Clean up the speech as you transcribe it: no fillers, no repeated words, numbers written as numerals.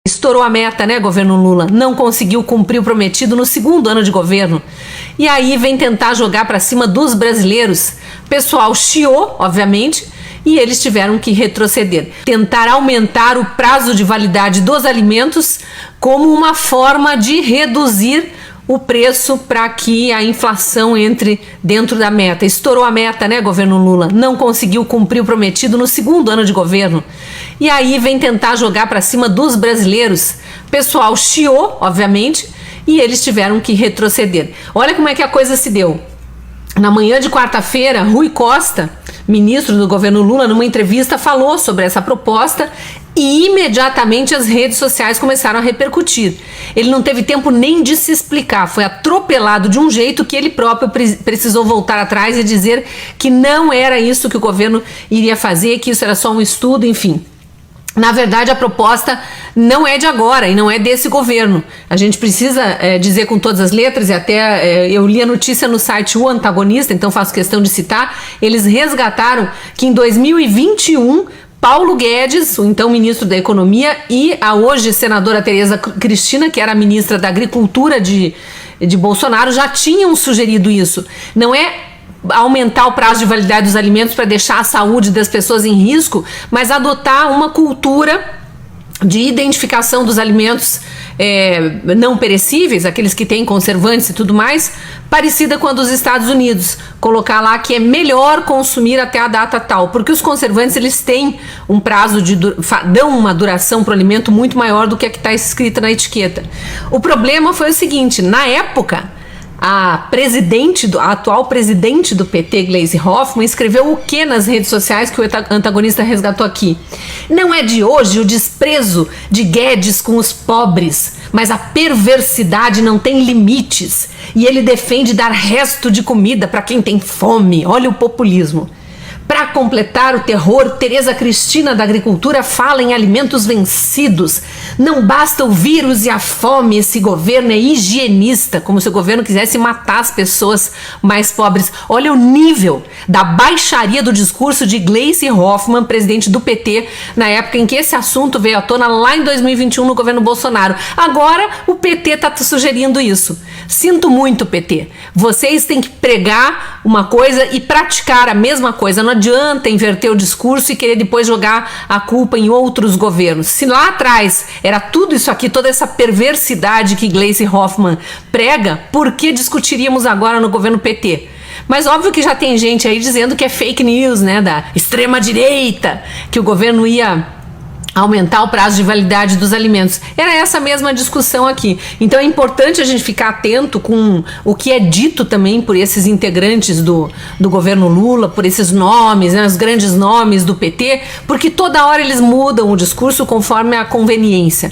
Estourou a meta, né, governo Lula? Não conseguiu cumprir o prometido no segundo ano de governo. E aí vem tentar jogar para cima dos brasileiros. O pessoal chiou, obviamente, e eles tiveram que retroceder. Tentar aumentar o prazo de validade dos alimentos como uma forma de reduzir o preço para que a inflação entre dentro da meta. Estourou a meta, né, governo Lula? Não conseguiu cumprir o prometido no segundo ano de governo. E aí vem tentar jogar para cima dos brasileiros. O pessoal chiou, obviamente, e eles tiveram que retroceder. Olha como é que a coisa se deu. Na manhã de quarta-feira, Rui Costa, ministro do governo Lula, numa entrevista falou sobre essa proposta e imediatamente as redes sociais começaram a repercutir. Ele não teve tempo nem de se explicar, foi atropelado de um jeito que ele próprio precisou voltar atrás e dizer que não era isso que o governo iria fazer, que isso era só um estudo, enfim. Na verdade, a proposta não é de agora e não é desse governo. A gente precisa dizer com todas as letras, e até eu li a notícia no site O Antagonista, então faço questão de citar, eles resgataram que em 2021, Paulo Guedes, o então ministro da Economia, e a hoje senadora Tereza Cristina, que era ministra da Agricultura de Bolsonaro, já tinham sugerido isso. Não é aumentar o prazo de validade dos alimentos para deixar a saúde das pessoas em risco, mas adotar uma cultura de identificação dos alimentos não perecíveis, aqueles que têm conservantes e tudo mais, parecida com a dos Estados Unidos. Colocar lá que é melhor consumir até a data tal, porque os conservantes eles têm um prazo dão uma duração para o alimento muito maior do que a que está escrita na etiqueta. O problema foi o seguinte: na época, a atual presidente do PT, Gleisi Hoffmann, escreveu o que nas redes sociais que o antagonista resgatou aqui? Não é de hoje o desprezo de Guedes com os pobres, mas a perversidade não tem limites. E ele defende dar resto de comida para quem tem fome. Olha o populismo. Para completar o terror, Tereza Cristina da Agricultura fala em alimentos vencidos. Não basta o vírus e a fome, esse governo é higienista, como se o governo quisesse matar as pessoas mais pobres. Olha o nível da baixaria do discurso de Gleisi Hoffmann, presidente do PT, na época em que esse assunto veio à tona lá em 2021 no governo Bolsonaro. Agora o PT está sugerindo isso. Sinto muito, PT. Vocês têm que pregar uma coisa e praticar a mesma coisa. Não adianta inverter o discurso e querer depois jogar a culpa em outros governos. Se lá atrás era tudo isso aqui, toda essa perversidade que Gleisi Hoffmann prega, por que discutiríamos agora no governo PT? Mas óbvio que já tem gente aí dizendo que é fake news, né, da extrema-direita, que o governo ia aumentar o prazo de validade dos alimentos. Era essa mesma discussão aqui. Então é importante a gente ficar atento com o que é dito também por esses integrantes do governo Lula, por esses nomes, né, os grandes nomes do PT, porque toda hora eles mudam o discurso conforme a conveniência.